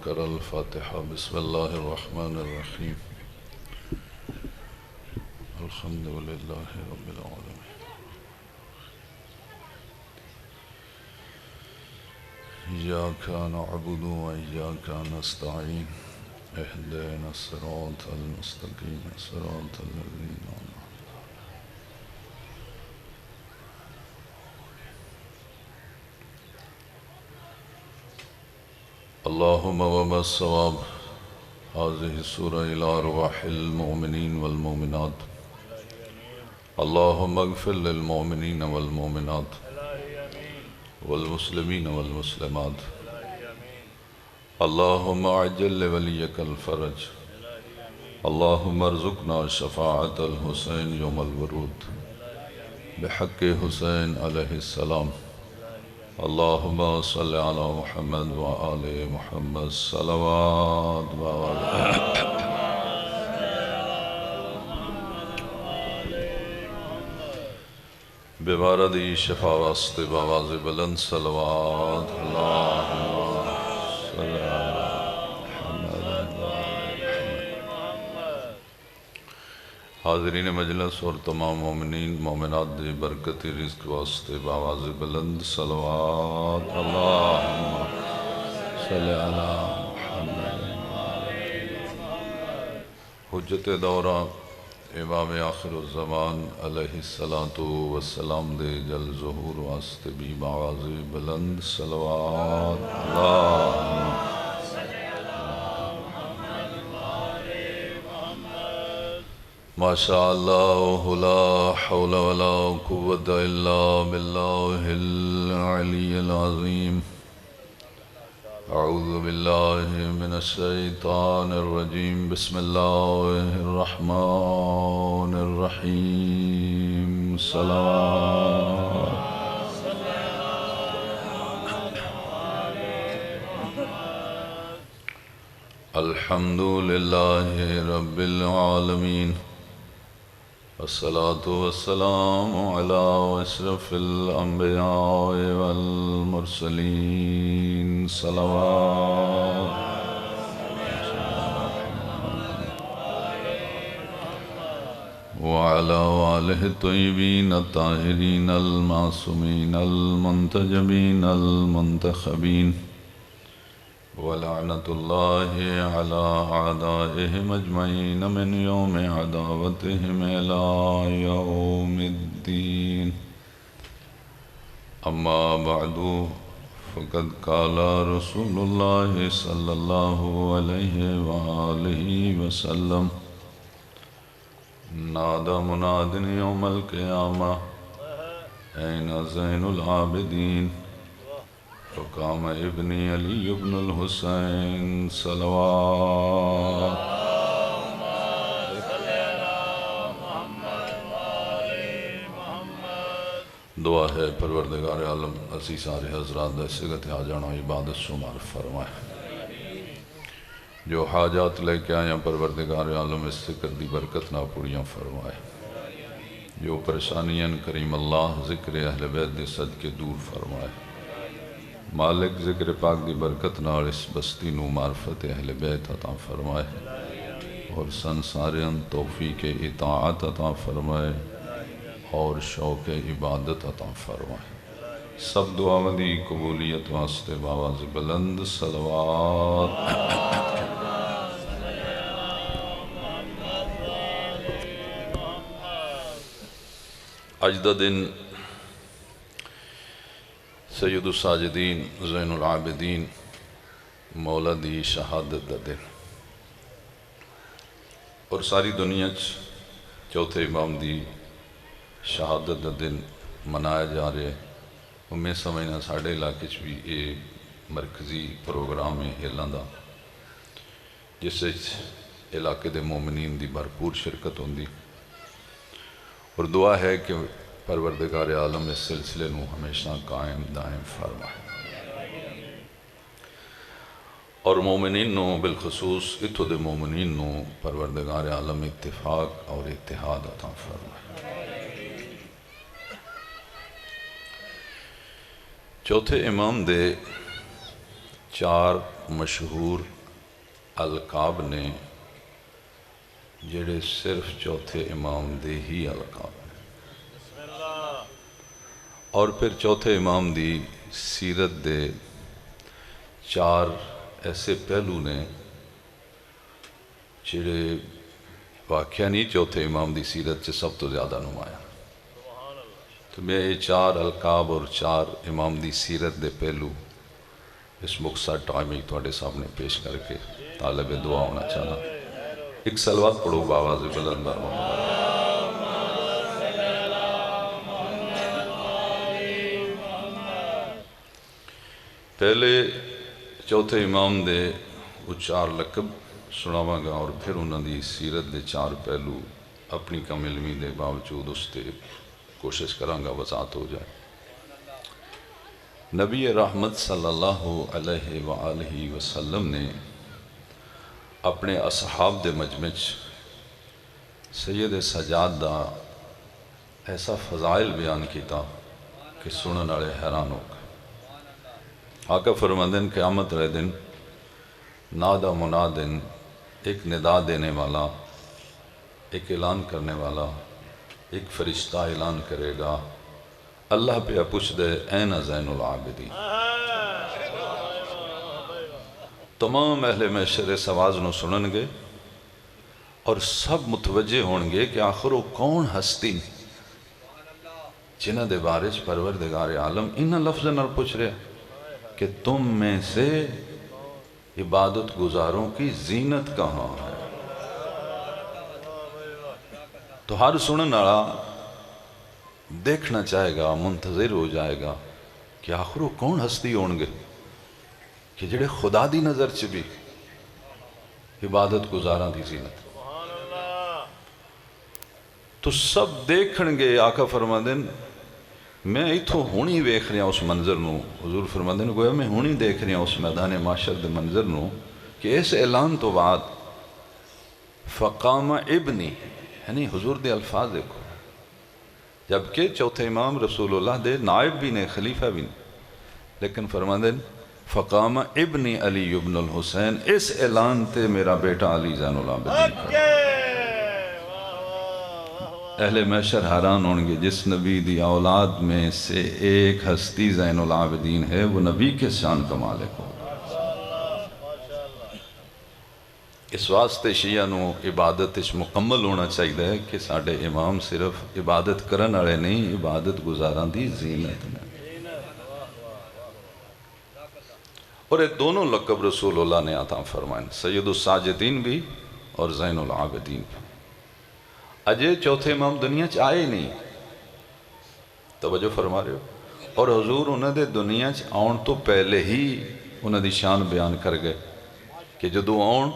اقرأ الفاتحة. بسم الله الرحمن الرحيم. الحمد لله رب العالمين. إياك نعبد وإياك نستعين. اهدنا الصراط المستقيم صراط الذين أنعمت اللهم وما الصواب. هذه السورة إلى أرواح المؤمنين والمؤمنات. اللهم اغفر للمؤمنين والمؤمنات والمسلمين والمسلمات. اللهم عجل لوليك الفرج. اللهم ارزقنا شفاعة الحسين يوم الورود بحق حسين عليه السلام. اللهم صل على محمد وآل محمد صلوات بباردی شفا واسطے بآواز بلند صلوات. اللهم صل على محمد حاضرین مجلس اور تمام مومنین مومنات دی برکتی رزق واسطے بآواز بلند صلوات. اللہم صلی علی محمد. حجت دورہ امام آخر الزمان علیہ السلام دے جل ظہور واسطے بھی بآواز بلند صلوات. اللہم ماشاء اللہ لا حول ولا قوة الا باللہ العلی العظیم. اعوذ باللہ من الشیطان الرجیم. بسم اللہ الرحمن الرحیم. صلوات. الحمد للہ رب العالمین. والصلاة والسلام على أشرف الأنبياء والمرسلين. صلوات. وعلى آله الطيبين الطاهرين المعصومين المنتجبين المنتخبين. ولعنة الله على أعدائهم أجمعين من يوم عداوتهم إلى يوم الدين. أما بعد فقد قال رسول الله صلى الله عليه وآله وسلم: نادى مناد يوم القيامة أين زين العابدين؟ فقام ابني علي بن الحسين. صلوات. دعا ہے پروردگار عالم عزیز سارے حضرات دا سگت آ جانا عبادت شمار فرمائے. جو حاجات لے کے آیا پروردگار عالم اس ذکر دی برکت نہ پوریاں فرمائے. جو پریشانیاں کریم اللہ ذکر اہل بیت دے صدقے دور فرمائے. مالک ذکر پاک دی برکت نال اس بستی نو معرفت اہل بیت عطا فرمائے اور سنساریاں توفیق اطاعت عطا فرمائے اور شوق عبادت عطا فرمائے. سب دعاوں دی قبولیت واسطے بآواز بلند صلوات. اج دا دن سید الساجدین زین العابدین مولا دی شہادت دا دن اور ساری دنیا چوتھے امام دی شہادت دا دن منایا جا رہے. میں سمجھنا ساڑھے علاقے بھی یہ مرکزی پروگرام ہے ہیلاں دا جس علاقے دے مومنین دی بھرپور شرکت ہوندی اور دعا ہے کہ پروردگار عالم اس سلسلے نو ہمیشہ قائم دائم فرمائے اور مومنین نو بالخصوص اتھو دے مومنین نو پروردگار عالم اتفاق اور اتحاد عطا فرمائے. چوتھے امام دے چار مشہور القاب نے جڑے صرف چوتھے امام دے ہی القاب نے، اور پھر چوتھے امام دی سیرت دے 4 ایسے پہلو نے جڑے واقعہ نہیں چوتھے امام دی سیرت سے سب تو زیادہ نمایاں۔ تو میں یہ 4 القاب اور 4 امام دی سیرت دے پہلو اس مختصر ٹائم ہی تھوڑے سامنے پیش کر کے طالب دعا ہونا چاہنا۔ ایک صلوات پڑھو بآواز بلند برمہ۔ پہلے چوتھے امام دے وہ 4 لقب سناواں گا اور پھر انہوں دی سیرت دے 4 پہلو اپنی کم علمی دے باوجود اس تے کوشش کراں گا وضاحت ہو جائے۔ نبی رحمت صلی اللہ علیہ وآلہ وسلم نے اپنے اصحاب دے مجمع سید سجاد دا ایسا فضائل بیان کیتا کہ سنن والے حیران ہو گئے۔ آقا فرماندن قیامت رہ دن نادا منادن، ایک ندا دینے والا، ایک اعلان کرنے والا، ایک فرشتہ اعلان کرے گا، اللہ پہ پوچھ دے این زین العابدین۔ تمام اہل محشر اس آواز نو سنن گے اور سب متوجہ ہون گے کہ آخر وہ کون ہستی جنہ دے بارے پروردگار عالم انہاں لفظ نال پوچھ رہے کہ تم میں سے عبادت گزاروں کی زینت کہاں ہے۔ تو ہر سنن والا دیکھنا چاہے گا، منتظر ہو جائے گا کہ آخر وہ کون ہستی ہون گے کہ جڑے خدا دی نظر چ بھی عبادت گزاراں دی زینت۔ تو سب دیکھن گے، آقا فرماندن میں ایتھوں ہونی ویکھ رہا اس منظر نو، حضور فرماندن گویا میں ہونی دیکھ رہا اس میدان معاشر دے منظر نو کہ اس اعلان تو بعد فقام ابنی، یعنی حضور دے الفاظ دیکھو، جبکہ چوتھے امام رسول اللہ دے نائب بھی نے، خلیفہ بھی نے، لیکن فرماندن فقام ابنی علی ابن الحسین، اس اعلان تے میرا بیٹا علی زین العابدین کھڑا۔ اہل محشر حیران ہوں گے، جس نبی دی اولاد میں سے ایک ہستی زین العابدین ہے، وہ نبی کے شان کا مالک ہو۔ اس واسطے شیعہ نو عبادت اس مکمل ہونا چاہیے کہ ساڑھے امام صرف عبادت کرن والے نہیں، عبادت گزاراں دی زینت میں۔ اور یہ دونوں لقب رسول اللہ نے عطا فرمائیں، سید الساجدین بھی اور زین العابدین بھی۔ اجے چوتھے امام دنیا چ آئے نہیں، توجہ فرما رہے ہو، اور حضور انہوں نے دنیا چ آن تو پہلے ہی انہوں دی شان بیان کر گئے کہ جدو آن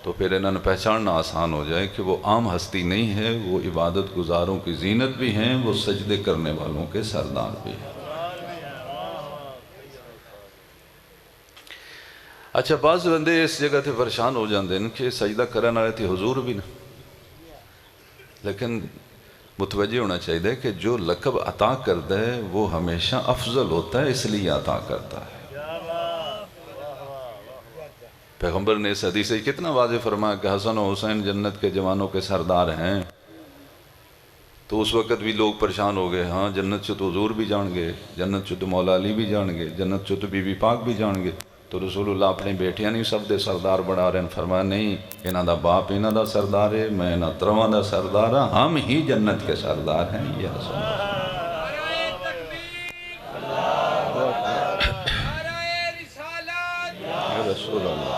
تو پھر انہوں نے پہچاننا آسان ہو جائے کہ وہ عام ہستی نہیں ہے، وہ عبادت گزاروں کی زینت بھی ہیں، وہ سجدے کرنے والوں کے سردار بھی ہیں۔ اچھا بعض بندے اس جگہ تے پریشان ہو جاندے ہیں کہ سجدہ کرنے والے تھے حضور بھی نہ، لیکن متوجہ ہونا چاہیے کہ جو لقب عطا کرتا ہے وہ ہمیشہ افضل ہوتا ہے، اس لیے عطا کرتا ہے۔ پیغمبر نے اس حدیث سے کتنا واضح فرمایا کہ حسن و حسین جنت کے جوانوں کے سردار ہیں، تو اس وقت بھی لوگ پریشان ہو گئے، ہاں جنت سے تو حضور بھی جان گے، جنت سے تو مولا علی بھی جان گے، جنت سے تو بی بی پاک بھی جان گے، تو رسول اللہ اپنے بیٹیاں نہیں سب دے سردار بنا رہے ہیں۔ فرمایا نہیں، انہاں دا باپ انہاں دا سردار ہے، میں انہاں ترواں دا سردار ہاں، ہم ہی جنت کے سردار ہیں۔ یہ حسن رسول اللہ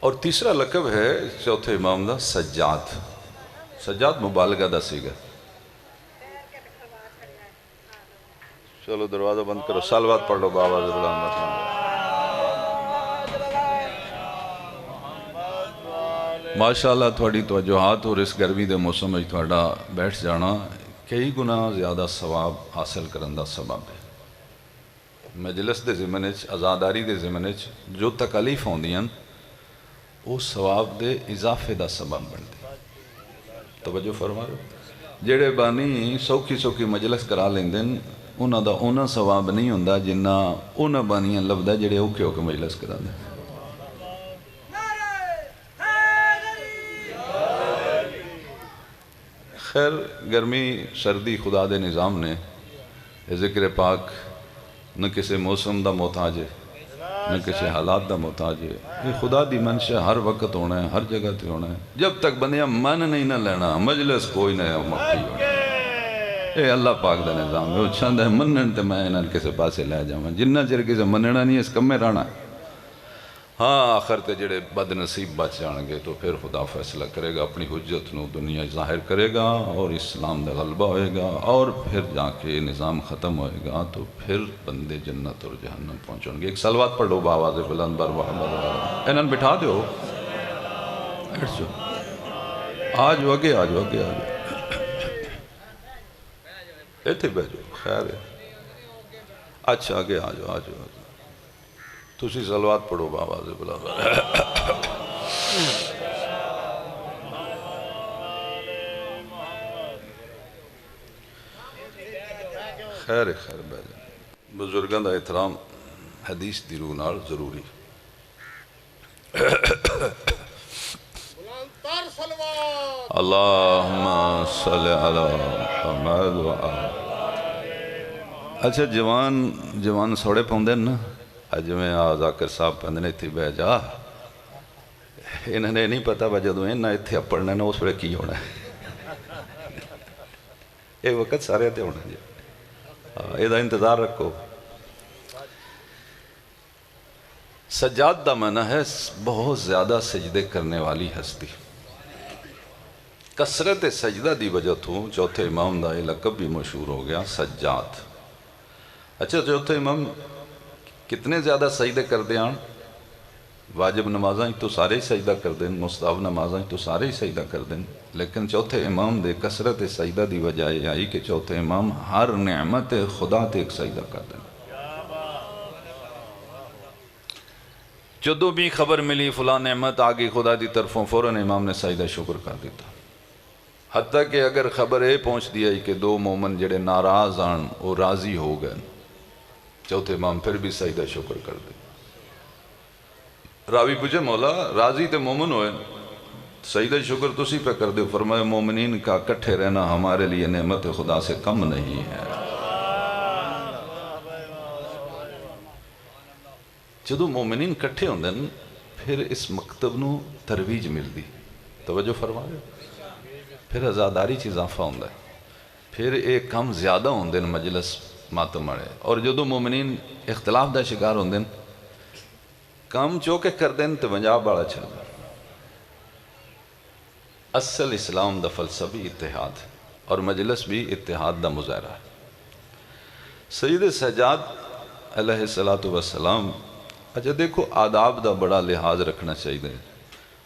اور تیسرا لقب ہے چوتھے امام دا سجاد۔ سجاد مبالغہ دا سیگا۔ چلو دروازہ بند کرو، سالوات پڑھ لو بابا زبلان مطمئن۔ ماشاءاللہ تھوڑی توجہات اور اس گرمی دے موسم میں تھوڑا بیٹھ جانا کئی گنا زیادہ ثواب حاصل کرن دا سبب ہے۔ مجلس دے ضمن وچ، عزاداری دے ضمن وچ جو تکالیف ہوندیاں وہ ثواب دے اضافے دا سبب بنتے. توجہ فرما رہے. جڑے بانی سوکھی سوکھی مجلس کرا لیندے انہاں دا اونا ثواب نہیں ہوندا جنہ انہاں بانیاں لبدا جڑے اوکھے اوکھے مجلس کرا دیں. خیر گرمی سردی خدا دے نظام نے ذکر پاک نہ کسی موسم دا محتاج ہے نہ کسی حالات دا محتاج ہے. یہ خدا دی منشا ہر وقت ہونا ہے, ہر جگہ تے ہونا ہے. جب تک بندیاں من نہیں نہ لینا مجلس کوئی نہ مکھی ہونا. اے اللہ پاک دا نظام ہے. وہ چند ہے منن تے میں انہاں کسی پاسے لے جاواں. جنہ چر کسی مننا نہیں اس کمے رہنا. ہاں آخر تے جڑے بد نصیب بچ جان گے تو پھر خدا فیصلہ کرے گا, اپنی حجت نو دنیا ظاہر کرے گا اور اسلام دا غلبہ ہوئے گا اور پھر جا کے نظام ختم ہوئے گا تو پھر بندے جنت اور جہنم پہنچیں گے. ایک صلوات پڑھ لو باواز بلند بر محمد. انہاں بٹھا دیو, آجو اگے آجو اگے آجو ایتھے بیٹھو. خیر ہے اچھا اگے آجو آجو آجو. تسی صلوات پڑھو باواز بلند. خیر خیر بیٹھو. بزرگاں دا احترام حدیث دی روح نال ضروری. اللہم صلی علی محمد و آل. اچھا جوان سوڑے پاؤندے نا اج میں ذاکر صاحب پندنے تھی بہ جا. انہوں نے نہیں پتا با جدو انہاں اتھے پڑھنے نا اس وقت کی ہونا ہے. ایک وقت سارے تے ہونا جی. یہ انتظار رکھو. سجاد دا معنی ہے بہت زیادہ سجدے کرنے والی ہستی. کثرت سجدہ دی وجہ تو چوتھے امام دا یہ لقب بھی مشہور ہو گیا سجاد. اچھا چوتھے امام کتنے زیادہ سجدے کر دیں؟ واجب نمازاں تو سارے ہی سجدہ کر دیں, مستحب نمازاں تو سارے ہی سجدہ کر دیں, لیکن چوتھے امام دے کثرت سجدہ دی وجہ یہ آئی کہ چوتھے امام ہر نعمت خدا تے ایک سجدہ کر دیں. جدو بھی خبر ملی فلاں نعمت آگئی خدا دی طرفوں فوراً امام نے سجدہ شکر کر دیتا. حتیٰ کہ اگر خبر اے پہنچ دیا کہ دو مومن جڑے ناراض آن وہ راضی ہو گئے, چوتھے امام پھر بھی سجدہ شکر کر دے. راوی پوچھے مولا راضی تے مومن ہوئے, سجدہ شکر تو سی پہ کر دے. فرمایا مومنین کا کٹھے رہنا ہمارے لیے نعمت خدا سے کم نہیں ہے. جدو مومنین کٹھے ہوندے پھر اس مکتب نو ترویج مل دی. توجہ فرما رہے, پھر ازاداری چیز اضافہ ہوندہ ہے, پھر ایک کم زیادہ ہوندے مجلس ماتم مڑے. اور جدو مومنین اختلاف دا شکار ہوندے کم چوکے کر دیں تو پنجاب والا چھڑ دیں. اصل اسلام دا فلسفی اتحاد اور مجلس بھی اتحاد دا مظاہرہ ہے. سید سجاد علیہ السلام. اچھا دیکھو آداب دا بڑا لحاظ رکھنا چاہیے.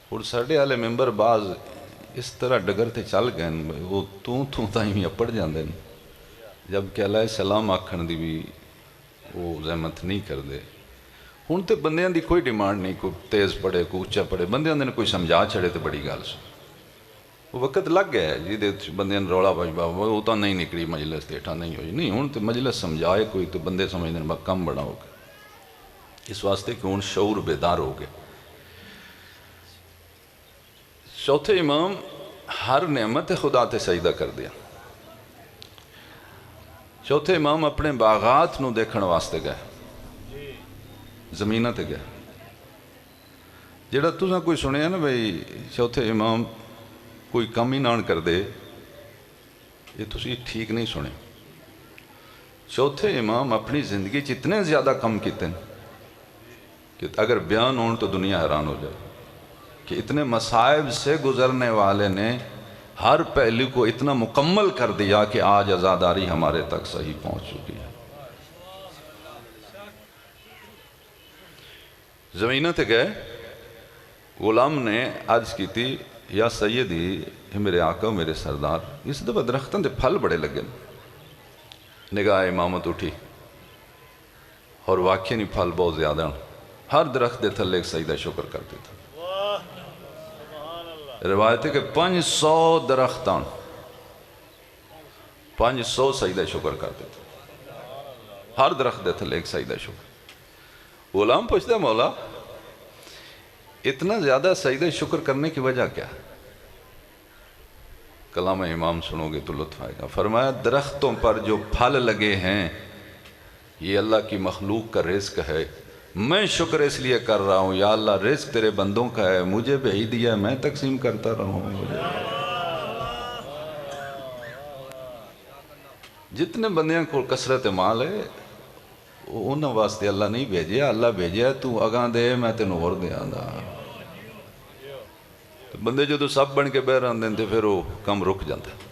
اور ساڑھے والے ممبر بعض اس طرح ڈگر تے چل گئے وہ توں تائیں اپڑ جاندے جبکہ علیہ السلام آکھن دی بھی وہ زحمت نہیں کر دے. ہون تے بندیاں دی کوئی ڈیمانڈ نہیں, کوئی تیز پڑے کوئی اچھا پڑے, بندیاں نے کوئی سمجھا چھڑے تے بڑی گال سو. وہ وقت لگ گیا ہے جی دے بندیاں روڑا بجبا وہ تو نہیں نکلی مجلس تیٹھا نہیں ہوئی. نہیں ہون تے مجلس سمجھائے کوئی تو بندے سمجھنے میں کم بڑا ہو گئے. اس واسطے کہ ہون شعور بیدار ہو گئے. چوتھے امام ہر نعمت خدا تے سجدہ کر دیا. چوتھے امام اپنے باغات نو دیکھن واسطے گئے, زمینہ تے گئے. جڑا تُساں کوئی سنے نا بھئی چوتھے امام کوئی کم ہی نان کر دے, یہ تُسی ٹھیک نہیں سنے. چوتھے امام اپنی زندگی اتنے زیادہ کم کیتے ہیں کہ اگر بیان ہون تو دنیا حیران ہو جائے کہ اتنے مصائب سے گزرنے والے نے ہر پہلو کو اتنا مکمل کر دیا کہ آج ازاداری ہمارے تک صحیح پہنچ چکی ہے. زمینہ تے گئے, غلام نے عرض کی تھی یا سیدی میرے آقا میرے سردار اس دفعہ درختوں دے پھل بڑے لگے. نگاہ امامت اٹھی اور واقعی نہیں پھل بہت زیادہ, ہر درخت دے تھلے ایک سجدہ شکر کرتے تھا. روایت ہے کہ 500 درختان 500 سجدہ شکر کرتے تھے، ہر درخت دے تھے ایک سجدہ شکر۔ غلام پوچھتا ہے مولا اتنا زیادہ سجدہ شکر کرنے کی وجہ کیا؟ کلام امام سنو گے تو لطف آئے گا۔ فرمایا درختوں پر جو پھل لگے ہیں یہ اللہ کی مخلوق کا رزق ہے، میں شکر اس لیے کر رہا ہوں یا اللہ رزق تیرے بندوں کا ہے، مجھے بھی دیا ہے، میں تقسیم کرتا رہوں۔ جتنے بندیاں کو کثرت مال ہے انہوں واسطے اللہ نہیں بھیجیا، اللہ بھیجیا تو اگاں دے میں تینوں اور دے آندا۔ بندے جو تو سب بن کے بہ رہے ہیں پھر وہ کم رک جاتا ہے۔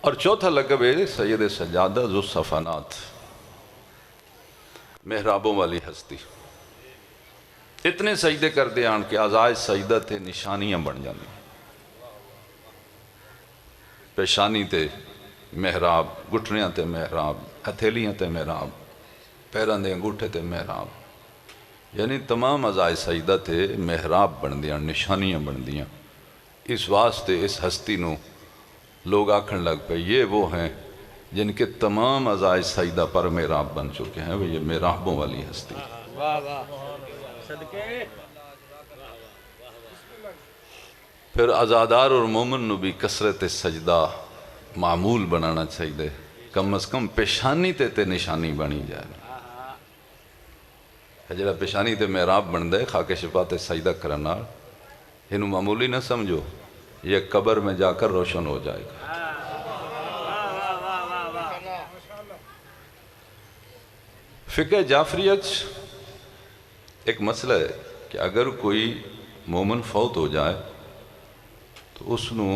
اور چوتھا لقب ہے سید سجادہ ذو الصفانات، محرابوں والی ہستی۔ اتنے سجدے کر دے آن کے اعضائے سجدہ تے نشانیاں بن جاندی، پیشانی تے محراب، گھٹنیاں تے محراب، ہتھیلیاں تے محراب، پیران دے انگوٹھے تے محراب، یعنی تمام اعضائے سجدہ تے محراب بن دیاں، نشانیاں بن دیاں۔ اس واسطے اس ہستی نو لوگ آکھن لگ پہ یہ وہ ہیں جن کے تمام اعضائے سجدہ پر محراب بن چکے ہیں، وہ یہ محرابوں والی ہستی۔ پھر عزادار اور مومن نو بھی کثرت سجدہ معمول بنانا چاہیے، کم از کم پیشانی تے نشانی بنی جائے۔ جڑا پیشانی تے محراب بن دے خاک شفا تے سجدہ کرنا، انہوں معمولی نہ سمجھو، یہ قبر میں جا کر روشن ہو جائے گا۔ فقہ جعفریت ایک مسئلہ ہے کہ اگر کوئی مومن فوت ہو جائے تو اس نو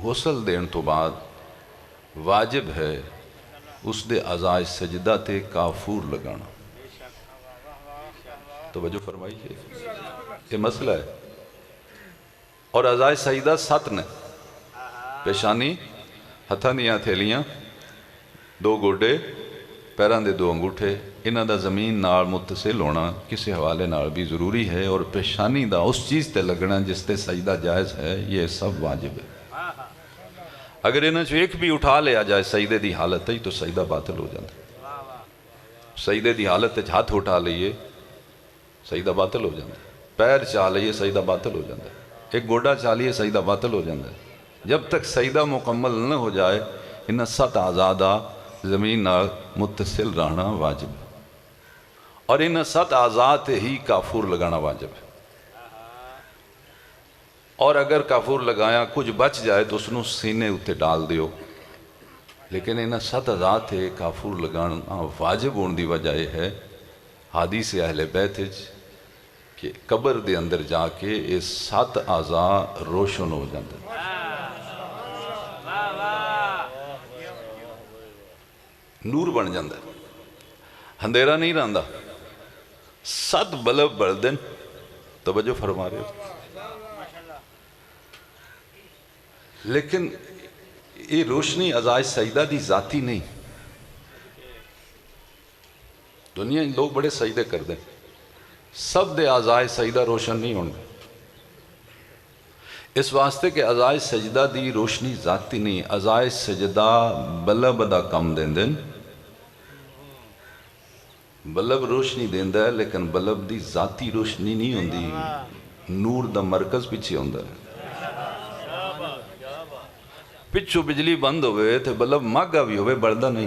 غسل دین تو بعد واجب ہے اس دے اعضائے سجدہ تے کافور لگانا۔ توجہ فرمائیے، یہ مسئلہ ہے۔ اور اعضائے سجدہ 7 نے، پیشانی، ہتھاں دیاں تھیلیاں، 2 گوڈے، پیران دے 2 انگوٹھے، انہاں دا زمین نال متصل ہونا کسی حوالے نال بھی ضروری ہے، اور پیشانی دا اس چیز تے لگنا جس تے سجدہ جائز ہے، یہ سب واجب ہے۔ اگر انہاں چو ایک بھی اٹھا لیا جائے سجدے دی حالت ہے تو سجدہ باطل ہو جاتا ہے۔ سجدے دی حالت ہے ہاتھ اٹھا لئیے سجدہ باطل ہو جاتا ہے، پیر چاہ لئیے سجدہ باطل ہو جاتا ہے، ایک گوڑا چاہ لئیے سجدہ باطل ہو جاتا ہے۔ جب تک سجدہ مکمل نہ ہو جائے انہاں 7 اعضاء زمین نال متصل رہنا واجب ہے، اور انہاں 7 اعضاء تے ہی کافور لگانا واجب ہے۔ اور اگر کافور لگایا کچھ بچ جائے تو اس نو سینے اتے ڈال دیو، لیکن انہاں 7 اعضاء تے کافور لگانا واجب ہونے دی وجہ یہ ہے حدیث اہل بیت کہ قبر دے اندر جا کے یہ 7 اعضاء روشن ہو جاندے، نور بن جاندے، اندھیرا نہیں رہندا، 7 بلب بڑھ دن۔ توجہ فرما رہے ہو؟ لیکن یہ روشنی اعضائے سجدہ دی ذاتی نہیں، دنیا لوگ بڑے سجدے کر دیں، سب دے اعضائے سجدہ روشن نہیں ہوں گے، اس واسطے کہ اعضائے سجدہ دی روشنی ذاتی نہیں، اعضائے سجدہ بلب دا کم دیں دن، بلب روشنی دیں ہے لیکن بلب دی ذاتی روشنی نہیں ہوں دی، نور دا مرکز پیچھے ہوں ہے۔ پچھو بجلی بند ہوئے تھے بلب ماگا بھی ہوئے بڑھدا نہیں،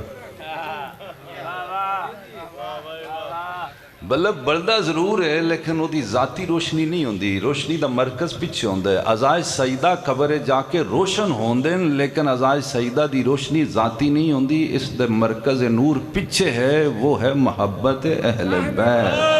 بلب بڑھدا ضرور ہے لیکن وہ دی ذاتی روشنی نہیں ہوندی، روشنی دا مرکز پیچھے ہوندہ ہے۔ اعضائے سجدہ قبر جا کے روشن ہوندے لیکن اعضائے سجدہ دی روشنی ذاتی نہیں ہوندی، اس دے مرکز نور پیچھے ہے، وہ ہے محبت اہل بیت۔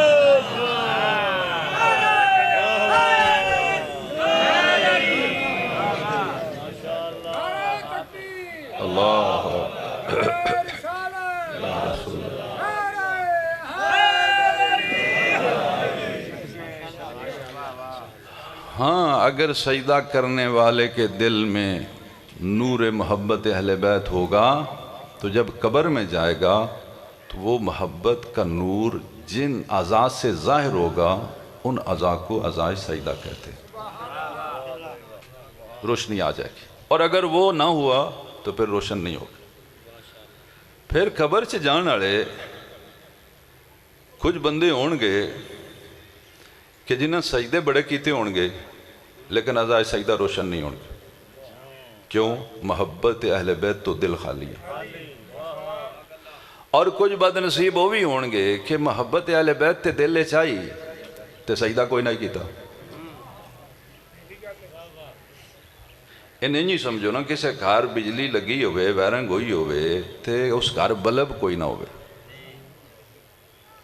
ہاں اگر سجدہ کرنے والے کے دل میں نور محبت اہل بیت ہوگا تو جب قبر میں جائے گا تو وہ محبت کا نور جن اعضاء سے ظاہر ہوگا ان اعضاء کو اعضاء سجدہ کہتے ہیں۔ روشنی آ جائے گی، اور اگر وہ نہ ہوا تو پھر روشن نہیں ہوگا۔ پھر قبر چ جان والے کچھ بندے ہون گے کہ جنہیں سجدے بڑے کیتے ہون گے لیکن اعضاء سجدہ روشن نہیں ہون گے۔ کیوں؟ محبت اہل بیت تو دل خالی ہے۔ اور کچھ بد نصیب وہ بھی ہون گے کہ محبت اہل بیت تے دل چاہی تے سجدہ کوئی نہیں کیتا۔ انہیں نہیں سمجھو نا کسے گھر بجلی لگی ہوئے ویرنگ ہوئی ہوئے تے اس گھر بلب کوئی نہ ہوئے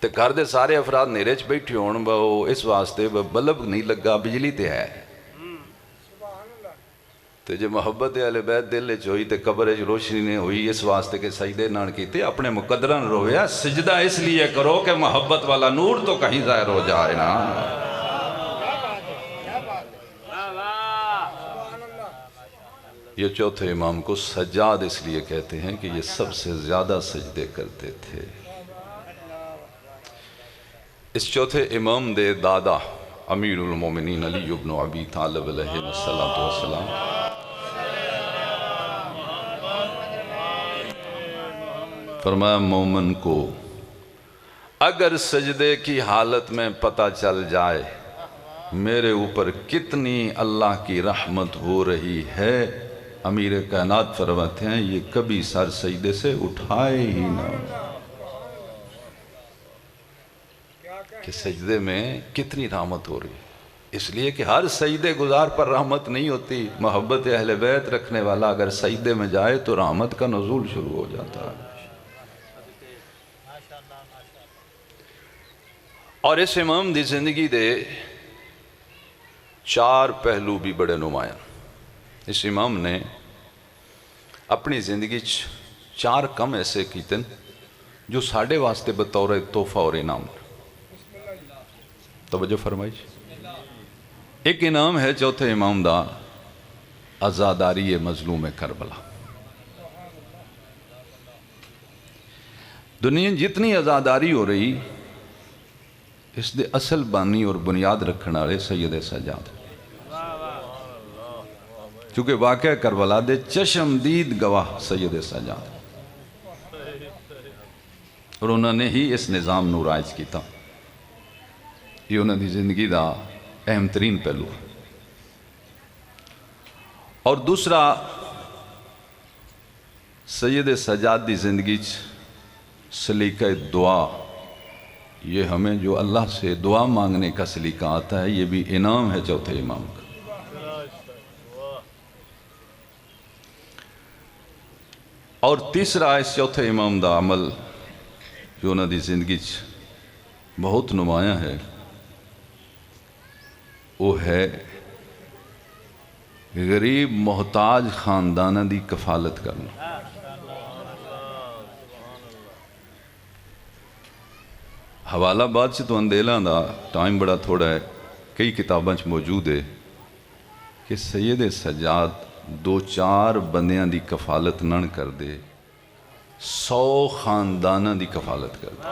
تے گھر دے سارے افراد نیرے چ بیٹھے ہون وہ اس واسطے بلب نہیں لگا، بجلی تے ہے۔ تے جو محبت اہل بیت دل چ ہوئی تے قبر چ روشنی نہیں ہوئی، اس واسطے کہ سجدے نہ کیتے، اپنے مقدرن رویا۔ سجدہ اس لیے کرو کہ محبت والا نور تو کہیں ظاہر ہو جائے نا۔ یہ چوتھے امام کو سجاد اس لیے کہتے ہیں کہ یہ سب سے زیادہ سجدے کرتے تھے۔ اس چوتھے امام دے دادا امیر المومنین علی بن ابی طالب علیہ السلام فرمایا مومن کو اگر سجدے کی حالت میں پتہ چل جائے میرے اوپر کتنی اللہ کی رحمت ہو رہی ہے، امیر کائنات فرماتے ہیں یہ کبھی سر سجدے سے اٹھائے ہی نہ، کہ سجدے میں کتنی رحمت ہو رہی ہے۔ اس لیے کہ ہر سجدے گزار پر رحمت نہیں ہوتی۔ محبت اہل بیت رکھنے والا اگر سجدے میں جائے تو رحمت کا نزول شروع ہو جاتا ہے۔ اور اس امام دی زندگی دے چار پہلو بھی بڑے نمایاں۔ اس امام نے اپنی زندگی چار کم ایسے کیتے جو ساڑھے واسطے بطور تحفہ اور انعام۔ توجہ فرمائی۔ ایک انعام ہے چوتھے امام دا عزاداری مظلوم کربلا۔ دنیا جتنی عزاداری ہو رہی اس دے اصل بانی اور بنیاد رکھنے والے سید سجاد، چونکہ واقعہ کربلا دے چشمدید گواہ سید سجاد، اور انہوں نے ہی اس نظام نو رائج کیتا۔ یہ انہوں دی زندگی دا اہم ترین پہلو۔ اور دوسرا سید سجاد دی زندگی سلیقہ دعا، یہ ہمیں جو اللہ سے دعا مانگنے کا سلیقہ آتا ہے یہ بھی انعام ہے چوتھے امام کا۔ اور تیسرا اس چوتھے امام دا عمل جو انہوں دی زندگی بہت نمایاں ہے وہ ہے غریب محتاج خاندانہ دی کفالت کرنا۔ حوالہ بعد سے تو اندیلاں دا ٹائم بڑا تھوڑا ہے، کئی کتاباں موجود ہے کہ سید سجاد دو چار بندیاں دی کفالت نہ کر دے، 100 خاندانہ دی کفالت کر دے۔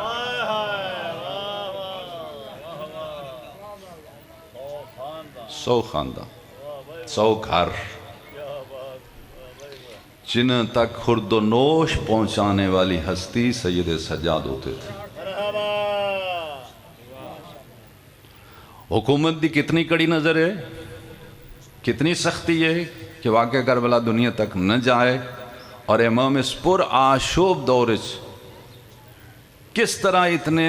100 خاندان، 100 گھر جنہیں تک خورد و نوش پہنچانے والی ہستی سید سجاد ہوتے تھے۔ حکومت دی کتنی کڑی نظر ہے، کتنی سختی ہے کہ واقعہ کربلا دنیا تک نہ جائے، اور امام اس پر آشوب دور کس طرح اتنے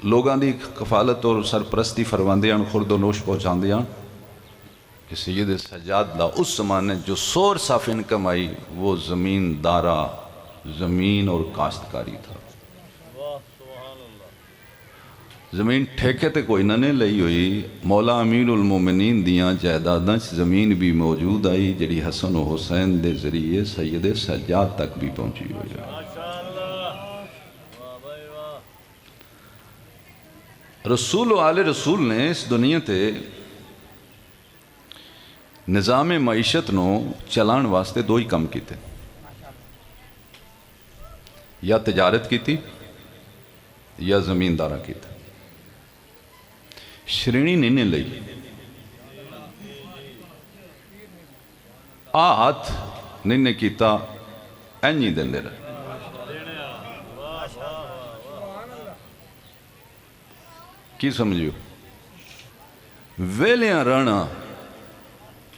لوگاں دی کفالت اور سرپرستی فرماندیاں خورد و نوش پہنچاندیاں کہ سید سجاد دا اس زمانے جو سورس آف انکم آئی وہ زمین دارا، زمین اور کاشتکاری تھا۔ زمین ٹھیکے تے کوئی نہ لئی ہوئی، مولا امیر المومنین دیاں جائیداداں زمین بھی موجود آئی جڑی حسن و حسین دے ذریعے سید سجاد تک بھی پہنچی ہوئی ہے۔ رسول و آل رسول نے اس دنیا تے نظام معیشت نو چلان واسطے دو ہی کم کیتے، یا تجارت کیتی یا زمیندارہ کیتا۔ شرینی نہیں لئی ہاتھ نہیں کیتا اینی دے رہے کی سمجھو ویلیاں رہنا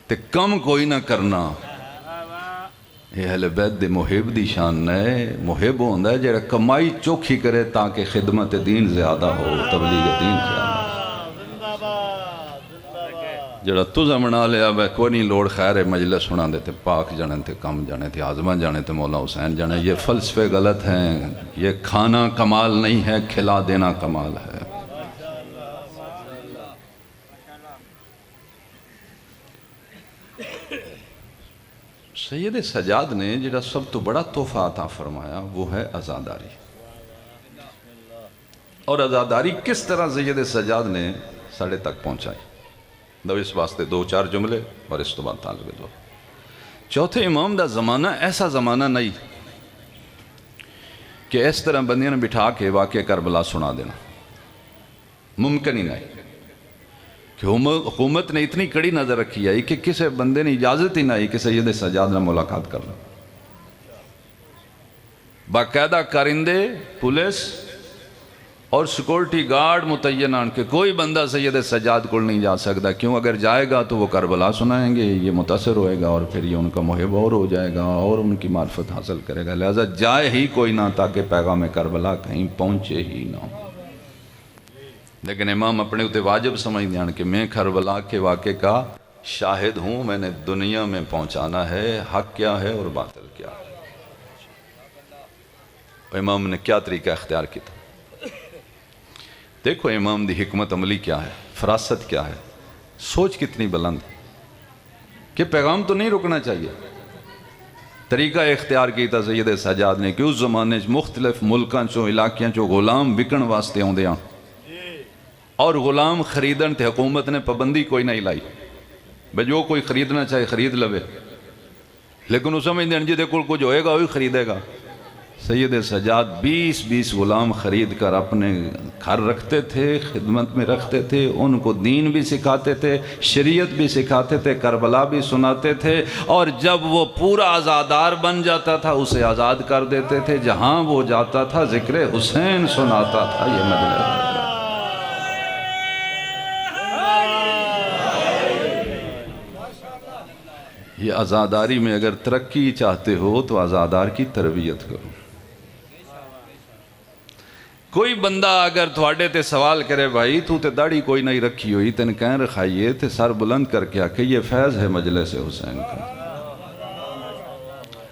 تے کم کوئی نہ کرنا یہ اہل بیت دے محب دی شان ہے محب ہوندہ ہے جڑا کمائی چوکھی کرے تاکہ خدمت دین زیادہ ہو تبلیغ دین زیادہ جڑا تُزہ منا لیا بے کوئی نہیں لوڑ خیر مجلس سنا دیتے پاک جانے تھے کم جانے تھے آزمہ جانے تھے مولا حسین جانے یہ فلسفے غلط ہیں یہ کھانا کمال نہیں ہے کھلا دینا کمال ہے سید سجاد نے جڑا سب تو بڑا تحفہ عطا فرمایا وہ ہے عزاداری اور عزاداری کس طرح سید سجاد نے ساڑھے تک پہنچائی دو اس واسطے دو چار جملے اور اس تو بعد طالب دو چوتھے امام دا زمانہ ایسا زمانہ نہیں کہ اس طرح بندیاں نے بٹھا کے واقع کربلا سنا دینا ممکن ہی نہیں کہ حکومت نے اتنی کڑی نظر رکھی ہے کہ کسی بندے نے اجازت ہی نہیں کہ سید سجاد نے ملاقات کر لیں باقاعدہ کارندے پولیس اور سیکورٹی گارڈ متعین آن کے کوئی بندہ سید سجاد کو نہیں جا سکتا کیوں اگر جائے گا تو وہ کربلا سنائیں گے یہ متاثر ہوئے گا اور پھر یہ ان کا محب اور ہو جائے گا اور ان کی معرفت حاصل کرے گا لہذا جائے ہی کوئی نہ تاکہ پیغام کربلا کہیں پہنچے ہی نہ لیکن امام اپنے اتے واجب سمجھ دیا کہ میں کربلا کے واقعے کا شاہد ہوں میں نے دنیا میں پہنچانا ہے حق کیا ہے اور باطل کیا ہے امام نے کیا طریقہ اختیار کیا دیکھو امام دی حکمت عملی کیا ہے فراست کیا ہے سوچ کتنی بلند کہ پیغام تو نہیں رکنا چاہیے طریقہ اختیار کیتا سید سجاد نے کہ اس زمانے مختلف ملکاں چوں علاقیاں چوں غلام بکن واسطے ہوں دیاں اور غلام خریدن تے حکومت نے پابندی کوئی نہیں لائی بے جو کوئی خریدنا چاہے خرید لوے لیکن اس سمجھ دیں جدے کل کچھ ہوئے گا وہی خریدے گا سید سجاد 20 غلام خرید کر اپنے گھر رکھتے تھے خدمت میں رکھتے تھے ان کو دین بھی سکھاتے تھے شریعت بھی سکھاتے تھے کربلا بھی سناتے تھے اور جب وہ پورا آزادار بن جاتا تھا اسے آزاد کر دیتے تھے جہاں وہ جاتا تھا ذکر حسین سناتا تھا یہ مجلس یہ آزاداری میں اگر ترقی چاہتے ہو تو آزادار کی تربیت کرو کوئی بندہ اگر تھوڑے تے سوال کرے بھائی تو تے داڑھی کوئی نہیں رکھی ہوئی تن کہیں رکھائیے تے سر بلند کر کے کہ یہ فیض ہے مجلس حسین کا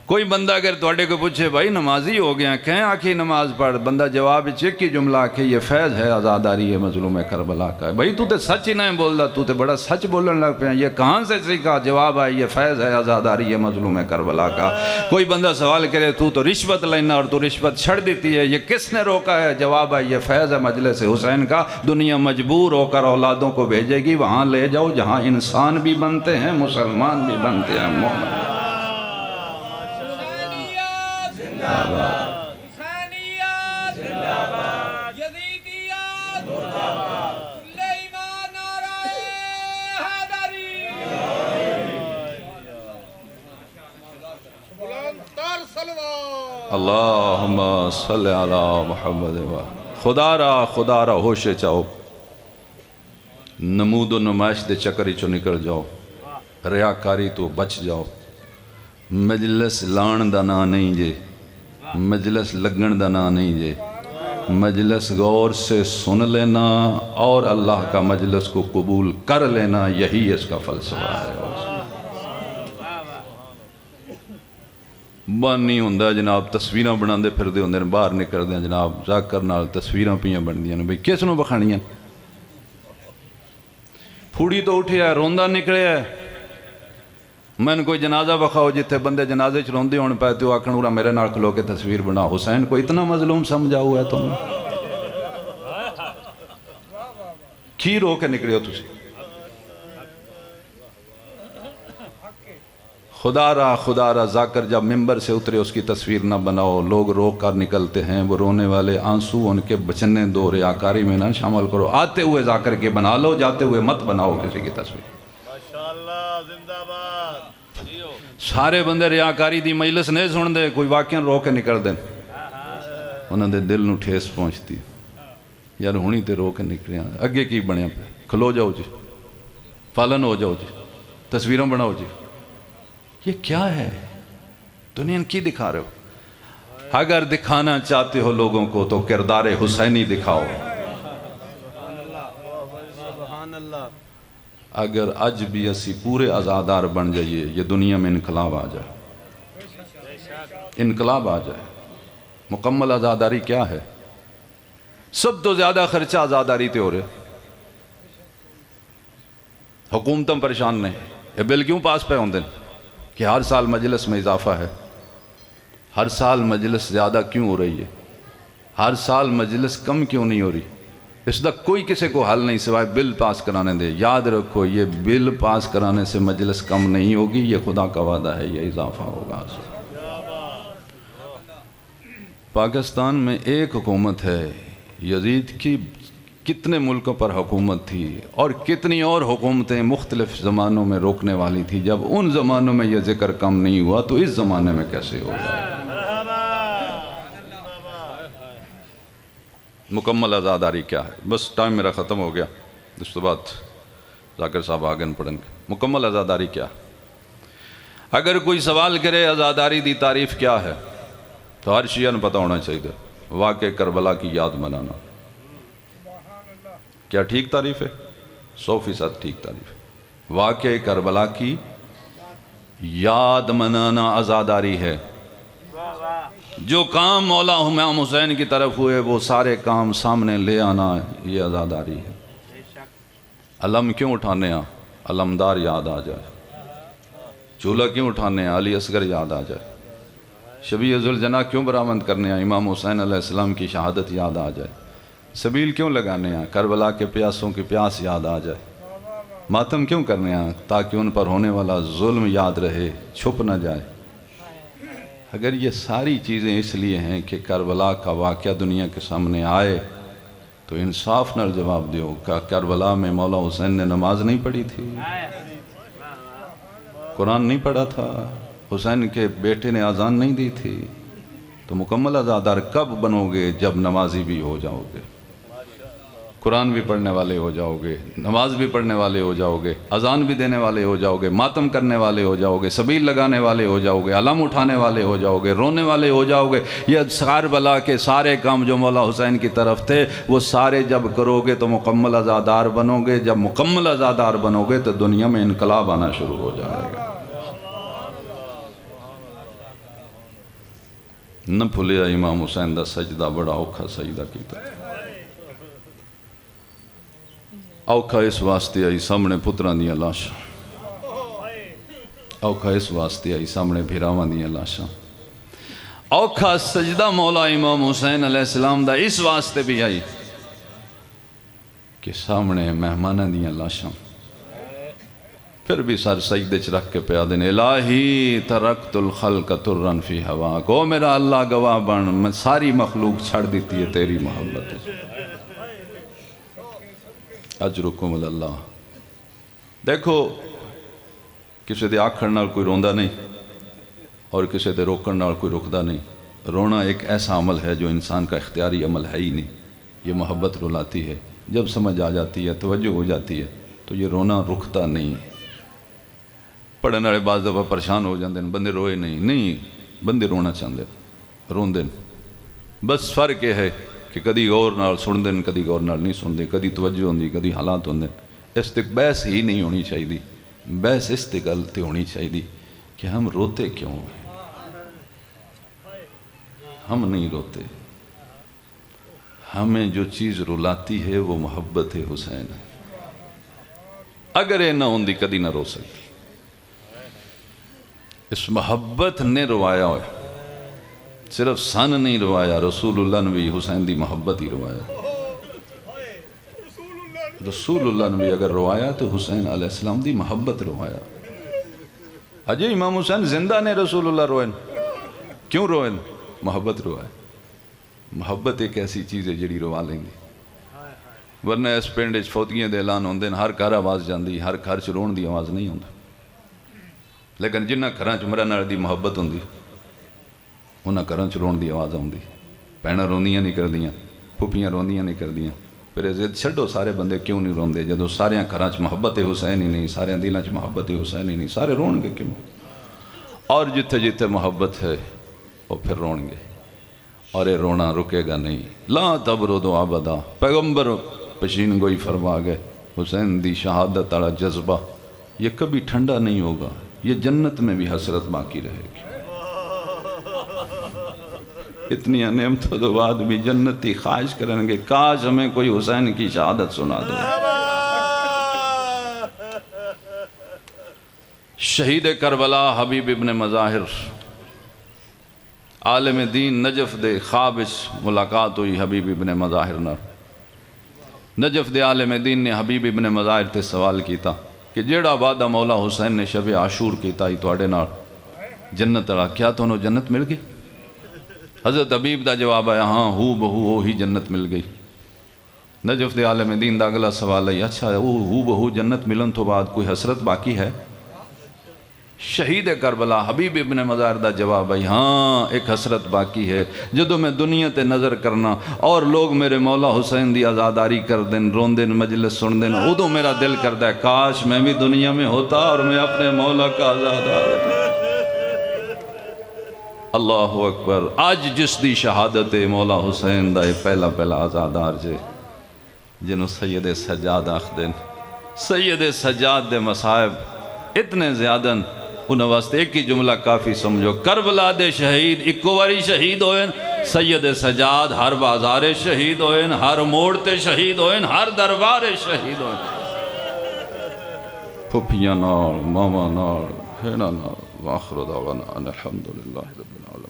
کوئی بندہ اگر تھوڑے کو پوچھے بھائی نمازی ہو گیا کہیں آکھی نماز پڑھ بندہ جواب چیک کی جملہ کہ یہ فیض ہے آزاداری ہے مظلوم کربلا کا بھائی تو تے سچ ہی نہیں بول رہا تو تے بڑا سچ بولن لگ پہ یہ کہاں سے سیکھا جواب ہے یہ فیض ہے آزاداری ہے مظلوم کربلا کا کوئی بندہ سوال کرے تو رشوت لینا اور تو رشوت چھڑ دیتی ہے یہ کس نے روکا ہے جواب ہے یہ فیض ہے مجلس حسین کا دنیا مجبور ہو کر اولادوں کو بھیجے گی وہاں لے جاؤ جہاں انسان بھی بنتے ہیں مسلمان بھی بنتے ہیں مومن اللہم صلی علی محمد خدا را ہوشے چاہو نمود و نمائش دے چکری چو نکل جاؤ ریاکاری تو بچ جاؤ مجلس لان دا نا نہیں جے مجلس لگن دا نا نہیں جے مجلس غور سے سن لینا اور اللہ کا مجلس کو قبول کر لینا یہی اس کا فلسفہ ہے بانی ہوندہ جناب تصویریں بنا دے پھر دے ہوندے باہر نکل دے جناب ذاکر نال تصویریں پیاں بن دیاں بھئی کس نو بکھانیاں پھوڑی تو اٹھے ہے روندہ نکلے ہے میں نے کوئی جنازہ بکھاؤ جتے بندے جنازے چ روندے ہونے پائے تو آکھن اورا میرے نال کھلو کے تصویر بنا حسین کو اتنا مظلوم سمجھا ہوا ہے تم کی رو کے نکلے ہو تسی خدا را ذاکر جب ممبر سے اترے اس کی تصویر نہ بناؤ، لوگ رو کر نکلتے ہیں وہ رونے والے آنسو ان کے بچنے دو، ریاکاری میں نہ شامل کرو، آتے ہوئے ذاکر کے بنا لو، جاتے ہوئے مت بناؤ کسی کی تصویر۔ ماشاءاللہ زندہ باد۔ سارے بندے ریاکاری دی مجلس نہیں سن دے، کوئی واقعہ رو کے نکل دیں، انہوں نے دل نو ٹھیس پہنچتی یار ہونی تے رو کے نکلے ہیں، اگے کی بنیا پہ کھلو جاؤ جی، فالن ہو جاؤ جی، تصویروں بناؤ جی، یہ کیا ہے؟ دنیا کی دکھا رہے ہو؟ اگر دکھانا چاہتے ہو لوگوں کو تو کردار حسینی دکھاؤ۔ سبحان اللہ۔ اگر اج بھی اسی پورے آزادار بن جائیے، یہ دنیا میں انقلاب آ جائے، انقلاب آ جائے۔ مکمل آزاداری کیا ہے؟ سب تو زیادہ خرچہ آزاداری تے ہو رہے، حکومتوں پریشان نہیں، یہ بل کیوں پاس پہ ہوندے کہ ہر سال مجلس میں اضافہ ہے، ہر سال مجلس زیادہ کیوں ہو رہی ہے، ہر سال مجلس کم کیوں نہیں ہو رہی؟ اس تک کوئی کسی کو حل نہیں سوائے بل پاس کرانے دے۔ یاد رکھو یہ بل پاس کرانے سے مجلس کم نہیں ہوگی، یہ خدا کا وعدہ ہے، یہ اضافہ ہوگا۔ پاکستان میں ایک حکومت ہے، یزید کی کتنے ملکوں پر حکومت تھی اور کتنی اور حکومتیں مختلف زمانوں میں روکنے والی تھی، جب ان زمانوں میں یہ ذکر کم نہیں ہوا تو اس زمانے میں کیسے ہوگا؟ مکمل آزاداری کیا ہے؟ بس ٹائم میرا ختم ہو گیا، اس کے بعد ذاکر صاحب آگے پڑھیں گے۔ مکمل آزاداری کیا ہے؟ اگر کوئی سوال کرے آزاداری دی تعریف کیا ہے تو ہر شیعہ نے پتہ ہونا چاہیے، واقع کربلا کی یاد منانا۔ کیا ٹھیک تعریف ہے؟ 100% ٹھیک تعریف ہے۔ واقع کربلا کی یاد منانا آزاداری ہے۔ جو کام مولا امام حسین کی طرف ہوئے وہ سارے کام سامنے لے آنا، یہ آزاداری ہے۔ علم کیوں اٹھانے ہیں؟ علمدار یاد آ جائے۔ چولہا کیوں اٹھانے ہیں؟ علی اصغر یاد آ جائے۔ شبیہ ذوالجناح کیوں برآمد کرنے ہیں؟ امام حسین علیہ السلام کی شہادت یاد آ جائے۔ سبیل کیوں لگانے ہیں؟ کربلا کے پیاسوں کی پیاس یاد آ جائے۔ ماتم کیوں کرنے ہیں؟ تاکہ ان پر ہونے والا ظلم یاد رہے، چھپ نہ جائے۔ اگر یہ ساری چیزیں اس لیے ہیں کہ کربلا کا واقعہ دنیا کے سامنے آئے تو انصاف نال جواب دیو کہ کربلا میں مولا حسین نے نماز نہیں پڑھی تھی، قرآن نہیں پڑھا تھا، حسین کے بیٹے نے اذان نہیں دی تھی؟ تو مکمل آزادار کب بنو گے؟ جب نمازی بھی ہو جاؤ گے، قرآن بھی پڑھنے والے ہو جاؤ گے، نماز بھی پڑھنے والے ہو جاؤ گے، اذان بھی دینے والے ہو جاؤ گے، ماتم کرنے والے ہو جاؤ گے، سبیل لگانے والے ہو جاؤ گے، علم اٹھانے والے ہو جاؤ گے، رونے والے ہو جاؤ گے۔ یہ کربلا کے سارے کام جو مولا حسین کی طرف تھے وہ سارے جب کرو گے تو مکمل آزادار بنو گے۔ جب مکمل آزادار بنو گے تو دنیا میں انقلاب آنا شروع ہو جائے گا۔ نہ بھولیا امام حسین دا سجدہ، بڑا اوکھا سجدہ کیتا۔ اوکھا اس واسطے آئی سامنے پتران دیا لاشاں، اوکھا اس واسطے آئی سامنے بھیراوان دیا لاشاں، اوکھا سجدہ مولا امام حسین علیہ السلام دا اس واسطے بھی آئی کہ سامنے مہمانہ دیا لاشاں، پھر بھی سر سجدے چ رکھ کے پیا دین، الہی ترکت الخلق ترن فی ہواک، او میرا اللہ گواہ بن، میں ساری مخلوق چھڑ دیتی ہے تیری محبت۔ اجرکم اللہ۔ دیکھو کسی دے آکھڑ نال کوئی روندہ نہیں اور کسی دے روکڑ نال کوئی رکدہ نہیں۔ رونا ایک ایسا عمل ہے جو انسان کا اختیاری عمل ہے ہی نہیں، یہ محبت رلاتی ہے۔ جب سمجھ آ جاتی ہے، توجہ ہو جاتی ہے تو یہ رونا رکتا نہیں۔ پڑھنے والے بعض دفعہ پریشان ہو جاندے ہیں، بندے روئے نہیں، بندے رونا چاہتے روندے، بس فرق یہ ہے کہ کدی غور نال سن دیں، کدی غور نال نہیں سن دیں، کدی توجہ ہوندی، کدی حالات ہوندے۔ اس تک بحث ہی نہیں ہونی چاہیے، بحث اس تک غلطی ہونی چاہیے کہ ہم روتے کیوں ہیں؟ ہم نہیں روتے، ہمیں جو چیز رلاتی ہے وہ محبت حسین ہے۔ اگر یہ نہ ہوندی کدی نہ رو سکتی۔ اس محبت نے روایا ہوئے، صرف سن نہیں روایا، رسول اللہ نے بھی حسین دی محبت ہی روایا۔ رسول اللہ نے بھی اگر روایا تو حسین علیہ السلام دی محبت روایا۔ اجے امام حسین زندہ نے رسول اللہ روئن کیوں روئن؟ محبت روئے. محبت ایک ایسی چیز ہے جڑی روا لیں گی. ورنہ اس پنڈ وچ فوتگیاں دے اعلان ہوندے ہر گھر آواز جاندی ہر گھر چ رون دی آواز نہیں ہوندی. لیکن جنہ گھراں چ مرن والے دی محبت ہوندی انہاں گھراں چ رون دی آواز آوندی. بھیناں روندیاں نہیں کردیاں پھپھیاں روندیاں نہیں کردیاں. پھر ضد چھڈو سارے بندے کیوں نہیں روندے جدوں ساریاں گھراں چ محبت حسین ہی نہیں سارے دلاں چ محبت حسین ہی نہیں سارے رون گے کیوں؟ اور جتھے جتھے محبت ہے وہ پھر رون گے اور یہ رونا رکے گا نہیں. لا تبردو ابدا پیغمبر پشین گوئی فرما گئے حسین دی شہادت والا جذبہ یہ کبھی ٹھنڈا نہیں ہوگا. یہ جنت میں بھی حسرت باقی رہے گی. اتنی نعمتوں کے بعد بھی جنتی خواہش کریں گے کاش ہمیں کوئی حسین کی شہادت سنا دے. شہید کربلا حبیب ابن مظاہر عالم دین نجف دے خواب ملاقات ہوئی حبیب ابن مظاہر نہ. نجف دے عالم دین نے حبیب ابن مظاہر تے سوال کیتا کہ جیڑا وعدہ مولا حسین نے شب عاشور کیتا ہی توڑے نال جنت والا کیا تو انہوں جنت مل گئی؟ حضرت حبیب دا جواب آیا ہاں ہو بہو ہی جنت مل گئی. نجف دے عالم دین دا اگلا سوال ہے اچھا ہو بہو جنت ملن تو بعد کوئی حسرت باقی ہے؟ شہید کربلا حبیب ابن مظاہر دا جواب ہے ہاں ایک حسرت باقی ہے. جدو میں دنیا تے نظر کرنا اور لوگ میرے مولا حسین دی آزاداری کر دیں رون دیں مجلس سن دیں ادو میرا دل کرتا ہے کاش میں بھی دنیا میں ہوتا اور میں اپنے مولا کا آزادار. اللہ اکبر. آج جس دی شہادت مولا حسین دا پہلا پہلا آزادار جے جنہوں سید سجاد آخ دیں. سید سجاد دے مصائب اتنے زیادہ انہوں واسطے ایک ہی جملہ کافی سمجھو. کربلا دے شہید ایکو واری شہید ہوئیں سید سجاد ہر بازار شہید ہوئیں ہر موڑ تے شہید ہوئیں ہر دربار شہید ہوئیں. پھپھیاں نال ماما نال بھیڑا نال وآخر دعوانا ان الحمدللہ رب العالمین.